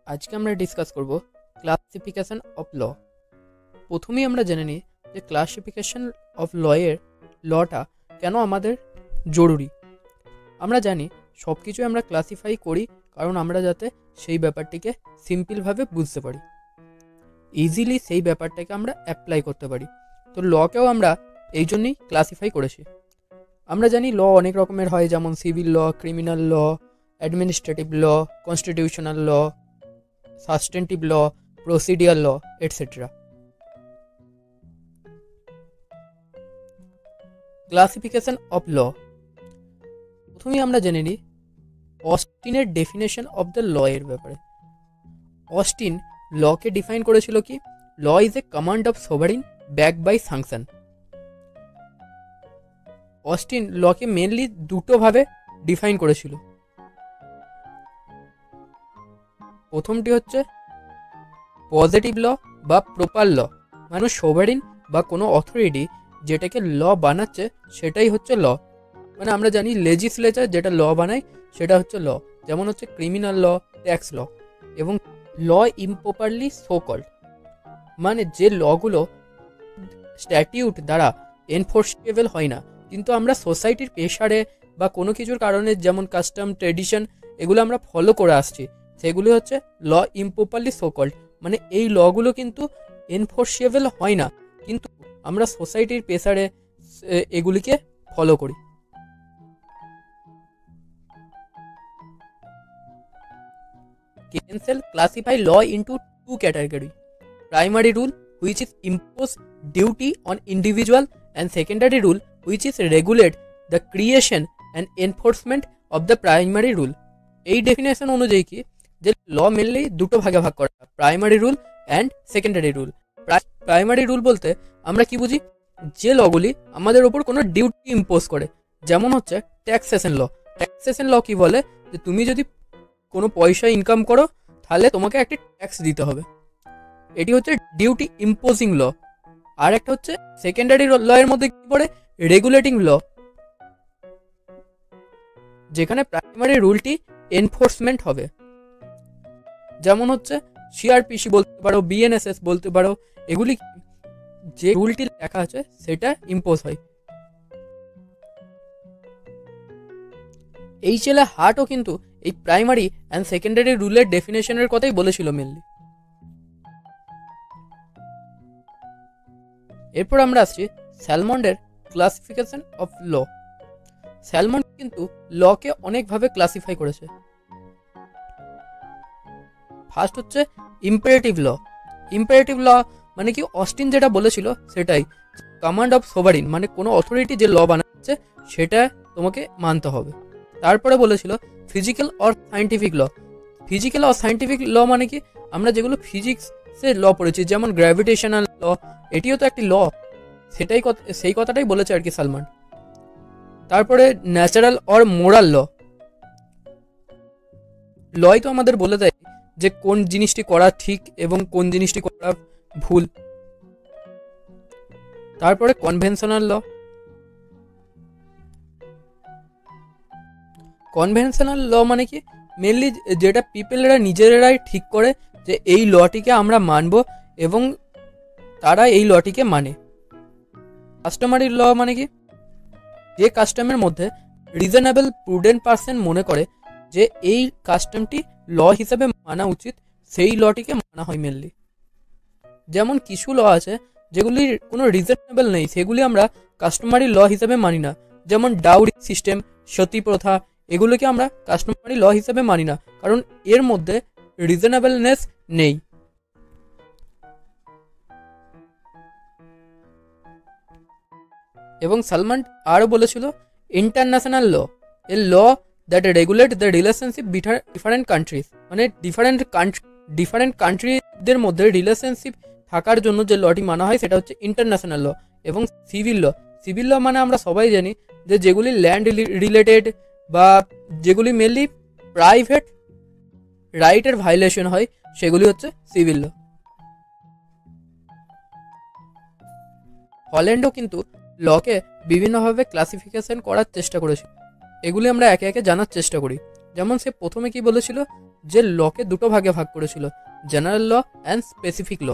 আজকে আমরা ডিসকাস করব ক্লাসিফিকেশন অফ ল। প্রথমেই আমরা জেনে নিই যে ক্লাসিফিকেশন অফ লটা কেন আমাদের জরুরি। আমরা জানি সব কিছুই আমরা ক্লাসিফাই করি কারণ আমরা যাতে সেই ব্যাপারটিকে সিম্পলভাবে বুঝতে পারি, ইজিলি সেই ব্যাপারটাকে আমরা অ্যাপ্লাই করতে পারি। তো লকেও আমরা এই জন্যই ক্লাসিফাই করেছি। আমরা জানি ল অনেক রকমের হয়, যেমন civil law, criminal law, administrative law, constitutional law, substantive law, procedure law, etcetera. Classification of law, প্রথমেই আমরা জেনে নিই অস্টিনের ডেফিনেশন অফ দ্য ল এর ব্যাপারে। অস্টিন লকে ডিফাইন করেছিল কি, law is a command of sovereign back by sanction. Austin লকে মেনলি দুটো ভাবে ডিফাইন করেছিল। প্রথমটি হচ্ছে পজিটিভ ল বা প্রপার ল, মানে সোভারিন বা কোনো অথরিটি যেটাকে ল বানাচ্ছে সেটাই হচ্ছে ল। মানে আমরা জানি লেজিসলেচার যেটা ল বানায় সেটা হচ্ছে ল, যেমন হচ্ছে ক্রিমিনাল ল, ট্যাক্স ল। এবং ল ইম্প্রপারলি সো কল্ড, মানে যে লগুলো স্ট্যাটিউট দ্বারা এনফোর্সেবল হয় না, কিন্তু আমরা সোসাইটির প্রেশারে বা কোনো কিছুর কারণে, যেমন কাস্টম, ট্রেডিশন, এগুলো আমরা ফলো করে আসছি, সেগুলি হচ্ছে ল ইম্প্রপারলি সো কল্ড। মানে এই লগুলো কিন্তু এনফোর্সেবল হয় না, কিন্তু আমরা সোসাইটির প্রেশারে এগুলিকে ফলো করি। Council classify law into two categories: primary rule, which is impose duty on individual, and secondary rule, which is regulate the creation and enforcement of the primary rule. এই ডেফিনেশন অনুযায়ী কি, যে ল মেনলি দুটো ভাগে ভাগ করা, primary rule and secondary rule. Primary rule বলতে আমরা কি বুঝি, যে লগুলি আমাদের ওপর কোনো ডিউটি ইম্পোজ করে, যেমন হচ্ছে ট্যাক্সেশন ল। ট্যাক্সেশন ল কি বলে, যে তুমি যদি কোনো পয়সা ইনকাম করো তাহলে তোমাকে একটা ট্যাক্স দিতে হবে, এটি হচ্ছে ডিউটি ইম্পোজিং ল। আর একটা হচ্ছে সেকেন্ডারি ল এর মধ্যে কি পড়ে, রেগুলেটিং ল, যেখানে প্রাইমারি রুলটি এনফোর্সমেন্ট হবে, যেমন হচ্ছে সিআরপিসি বলতে পারো, বিএনএসএস বলতে পারো। এগুলি যে রুলটি লেখা আছে সেটা ইম্পোজ হয়। এইচএল হার্টও কিন্তু এই প্রাইমারি অ্যান্ড সেকেন্ডারি রুলের ডেফিনেশনের কথাই বলেছিল মেনলি। এরপর আমরা আসছি স্যালমন্ডের ক্লাসিফিকেশন অফ ল। স্যালমন্ড কিন্তু লকে অনেকভাবে ক্লাসিফাই করেছে। ফার্স্ট হচ্ছে ইম্পারেটিভ ল। ইম্পারেটিভ ল মানে কি, অস্টিন যেটা বলেছিল সেটাই, কমান্ড অফ সোভারিন, মানে কোনো অথরিটি যে ল বানাচ্ছে সেটা তোমাকে মানতে হবে। তারপরে বলেছিল physical or scientific law. Physical or scientific law মানে কি, আমরা যেগুলো ফিজিক্সে ল পড়েছি, যেমন গ্র্যাভিটেশনাল ল, এটিও তো একটি ল, সেটাই সেই কথাটাই বলেছে আর কি সালমান। তারপরে ন্যাচারাল অর মোরাল ল। লই তো আমাদের বলে দেয় যে কোন জিনিসটি করা ঠিক এবং কোন জিনিসটি করা ভুল। তারপরে কনভেনশনাল ল। কনভেনশনাল ল মানে কি, মেনলি যেটা পিপলরা নিজেরাই ঠিক করে যে এই লটিকে আমরা মানব এবং তারা এই লটিকে মানে। কাস্টমারি ল মানে কি, যে কাস্টমের মধ্যে রিজনেবল প্রুডেন্ট পার্সন মনে করে যে এই কাস্টমটি ল হিসেবে মানা উচিত, সেই লটিকে মানা হয় মেনলি। যেমন কিছু ল আছে যেগুলির কোনো রিজনেবল নেই, সেগুলি আমরা কাস্টমারি ল হিসেবে মানি না, যেমন ডাউরি সিস্টেম, সতী প্রথা, এগুলোকে আমরা কাস্টমারি ল হিসেবে মানি না, কারণ এর মধ্যে রিজনেবলনেস নেই। এবং সালমান আরও বলেছিল international law, a law that regulate the relationship different countries, মানে ডিফারেন্ট কান্ট্রিদের মধ্যে রিলেশনশিপ থাকার জন্য যে লটি মানা হয় সেটা হচ্ছে ইন্টারন্যাশনাল ল। এবং সিভিল ল, সিভিল ল মানে আমরা সবাই জানি যে যেগুলি ল্যান্ড রিলেটেড বা যেগুলি মেনলি প্রাইভেট রাইটের ভায়োলেশন হয় সেগুলি হচ্ছে সিভিল ল। হল্যান্ডও কিন্তু লকে বিভিন্নভাবে ক্লাসিফিকেশন করার চেষ্টা করেছিল, এগুলি আমরা একে একে জানার চেষ্টা করি। যেমন সে প্রথমে কি বলেছিল, যে লকে দুটো ভাগে ভাগ করেছিল, general law and specific law.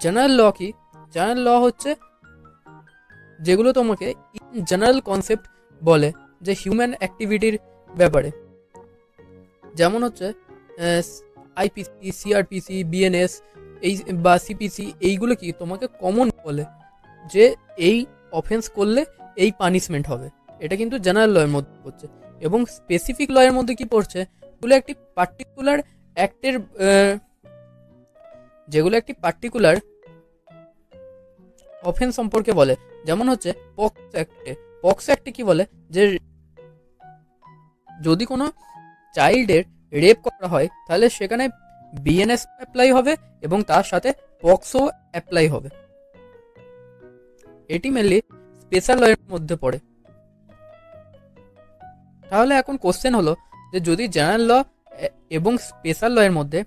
General law কি? জেনারেল ল হচ্ছে যেগুলো তোমাকে জেনারেল কনসেপ্ট বলে যে হিউম্যান অ্যাক্টিভিটির ব্যাপারে, যেমন হচ্ছে আইপিসি, সিআরপিসি, বিএনএস এই বা সিপিসি, এইগুলো কি তোমাকে কমন বলে যে এই অফেন্স করলে এই পানিশমেন্ট হবে। এটা কিন্তু জেনারেল লয়ের মধ্যে পড়ছে। এবং স্পেসিফিক লয়ের মধ্যে কি পড়ছে, যেগুলো একটি পার্টিকুলার অ্যাক্টের, যেগুলো একটি পার্টিকুলার অফেন্স সম্পর্কে বলে। যেমন হচ্ছে পক্সো অ্যাক্টে। পক্সো অ্যাক্টে কি বলে যে যদি কোনো চাইল্ডের রেপ করা হয় তাহলে সেখানে বিএনএস অ্যাপ্লাই হবে এবং তার সাথে পক্সো অ্যাপ্লাই হবে। এটি মেনলি স্পেশাল লয়ের মধ্যে পড়ে। তাহলে এখন কোশ্চেন হলো যে যদি জেনারেল ল এবং স্পেশাল লয়ের মধ্যে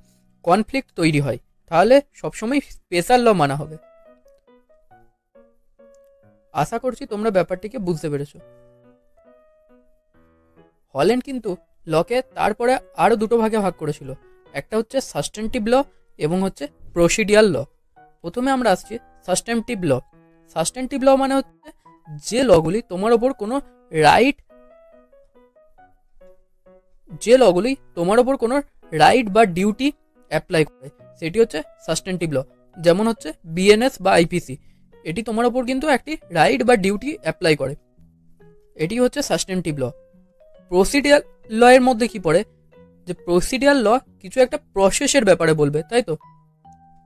কনফ্লিক্ট তৈরি হয় তাহলে সবসময় স্পেশাল ল মানা হবে। আশা করছি তোমরা ব্যাপারটিকে বুঝতে পেরেছো। হল্যান্ড কিন্তু লকে তারপরে আরো দুটো ভাগে ভাগ করেছিল, একটা হচ্ছে সাবস্টেন্টিভ ল এবং হচ্ছে প্রসিডিয়াল ল। প্রথমে আমরা আসছি সাবস্টেন্টিভ ল। সাবস্টেন্টিভ ল মানে হচ্ছে যে লগুলি তোমার ওপর কোনো রাইট, যে লগুলি তোমার ওপর কোনো রাইট বা ডিউটি অ্যাপ্লাই করে, সেটি হচ্ছে সাবস্টেন্টিভ ল। যেমন হচ্ছে বিএনএস বা আইপিসি, এটি তোমার ওপর কিন্তু একটি রাইট বা ডিউটি অ্যাপ্লাই করে, এটি হচ্ছে সাবস্টেন্টিভ ল। প্রসিডিয়াল ল এর মধ্যে কি পড়ে, যে প্রসিডিয়াল ল কিছু একটা প্রসেসের ব্যাপারে বলবে, তাই তো।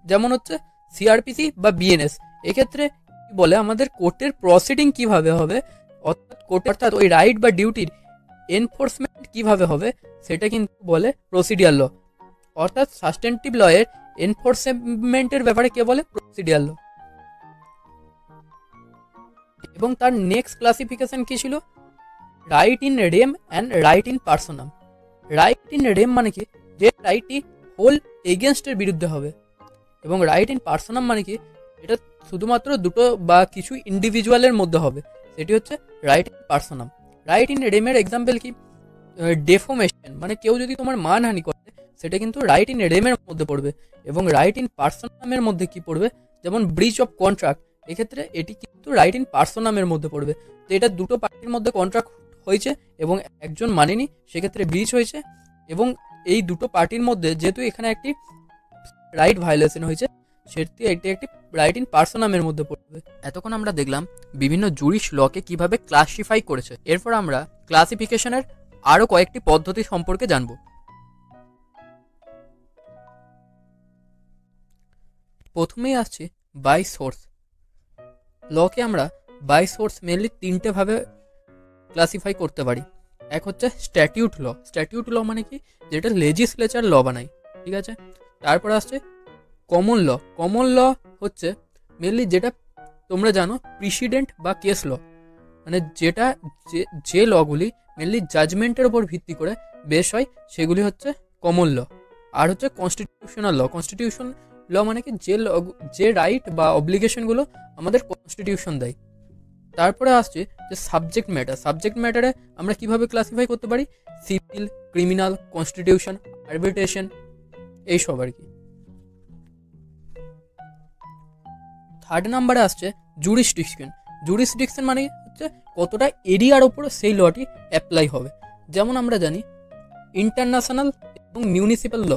যেমন হচ্ছে সিআরপিসি বা বিএনএস, এক্ষেত্রে কি বলে আমাদের কোর্টের প্রসিডিং কিভাবে হবে, অর্থাৎ ওই রাইট বা ডিউটির এনফোর্সমেন্ট কিভাবে হবে, সেটা কিন্তু বলে প্রসিডিয়াল ল। অর্থাৎ সাবস্টেন্টিভ ল এর এনফোর্সমেন্টের ব্যাপারে কে বলে, প্রসিডিয়াল ল। এবং তার নেক্সট ক্লাসিফিকেশন কি ছিল, right in rem and right in personam. Right in rem মানে কি, যে রাইটটি হোল এগেনস্টের বিরুদ্ধে হবে, এবং রাইট ইন পার্সোনাম মানে কি, এটা শুধুমাত্র দুটো বা কিছু ইন্ডিভিজুয়ালের মধ্যে হবে, সেটি হচ্ছে right in personam. Right in রেমের এক্সাম্পল কি, ডেফোমেশন মানে কেউ যদি তোমার মানহানি করে সেটা কিন্তু রাইট ইন রেমের মধ্যে পড়বে। এবং রাইট ইন পার্সোনামের মধ্যে কি পড়বে, যেমন ব্রিচ অফ কন্ট্রাক্ট, এক্ষেত্রে এটি কিন্তু রাইট ইন পার্সোনামের মধ্যে পড়বে। তো এটা দুটো পার্টির মধ্যে কন্ট্রাক্ট হয়েছে এবং একজন মানেনি, সেক্ষেত্রে ব্রিচ হয়েছে, এবং এই দুটো পার্টির মধ্যে যেহেতু এখানে একটি রাইট ভায়োলেশন হয়েছে, সেটি এটি একটি রাইট ইন পার্সোনামের মধ্যে পড়বে। এতক্ষণ আমরা দেখলাম বিভিন্ন জুরিশ লকে কিভাবে ক্লাসিফাই করেছে। এরপর আমরা ক্লাসিফিকেশনের আরো কয়েকটি পদ্ধতি সম্পর্কে জানব। প্রথমেই আসছে বাই সোর্স। লকে আমরা বাই সোর্স মেনলি তিনটে ভাবে ক্লাসিফাই করতে পারি। এক হচ্ছে স্ট্যাটিউট ল। স্ট্যাটিউট ল মানে কি, যেটা লেজিসলেচার ল বানায়, ঠিক আছে। তারপর আসছে কমন ল। কমন ল হচ্ছে মেনলি যেটা তোমরা জানো প্রিসিডেন্ট বা কেস ল, মানে যেটা যে লগুলি মেনলি জাজমেন্টের উপর ভিত্তি করে বেশ হয়, সেগুলি হচ্ছে কমন ল। আর হচ্ছে কনস্টিটিউশনাল ল। কনস্টিটিউশন ল মানে কি, যে রাইট বা অব্লিগেশনগুলো আমাদের কনস্টিটিউশন দেয়। তারপরে আসছে যে সাবজেক্ট ম্যাটার। সাবজেক্ট ম্যাটারে আমরা কিভাবে ক্লাসিফাই করতে পারি, সিভিল, ক্রিমিনাল, কনস্টিটিউশন, আরবিট্রেশন, এইসব আর কি। থার্ড নাম্বারে আসছে জুরিসডিকশন। জুরিসডিকশন মানে হচ্ছে কতটা এরিয়ার ওপর সেই লটি অ্যাপ্লাই হবে। যেমন আমরা জানি ইন্টারন্যাশনাল এবং মিউনিসিপ্যাল ল।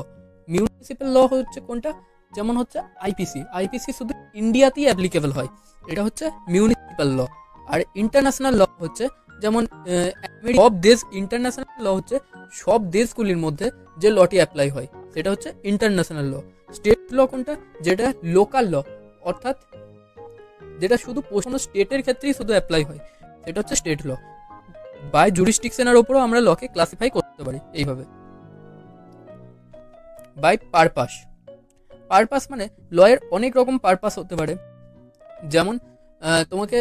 মিউনিসিপ্যাল ল হচ্ছে কোনটা, যেমন হচ্ছে আইপিসি। আইপিসি শুধু ইন্ডিয়াতেই অ্যাপ্লিকেবল হয়, এটা হচ্ছে মিউনিসিপ্যাল ল। আর ইন্টারন্যাশনাল ল হচ্ছে যেমন সব দেশ, ইন্টারন্যাশনাল ল হচ্ছে সব দেশগুলির মধ্যে যে লটি অ্যাপ্লাই হয়, সেটা হচ্ছে ইন্টারন্যাশনাল ল। স্টেট ল কোনটা, যেটা লোকাল ল, অর্থাৎ যেটা শুধু কোনো স্টেটের ক্ষেত্রেই শুধু অ্যাপ্লাই হয়, সেটা হচ্ছে স্টেট ল। বাই জুরিসডিকশনের উপরও আমরা লকে ক্লাসিফাই করতে পারি এইভাবে। By purpose. পারপাস মানে লয়ের অনেক রকম পারপাস হতে পারে। যেমন তোমাকে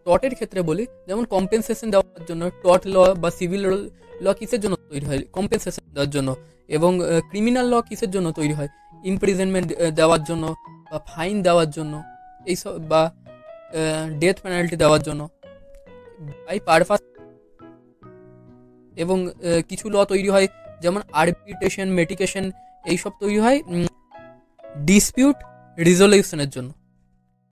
টর্টের ক্ষেত্রে বলি, যেমন কম্পেনসেশন দেওয়ার জন্য টর্ট ল বা সিভিল ল কিসের জন্য তৈরি হয়, কম্পেনসেশন দেওয়ার জন্য। এবং ক্রিমিনাল ল কিসের জন্য তৈরি হয়, ইমপ্রিজনমেন্ট দেওয়ার জন্য বা ফাইন দেওয়ার জন্য, এইসব, বা ডেথ পেনাল্টি দেওয়ার জন্য। By purpose. এবং কিছু ল তৈরি হয় যেমন আরবিট্রেশন, মেডিকেশন এইসব তৈরি হয় ডিসপিউট রিজলিউশনের জন্য।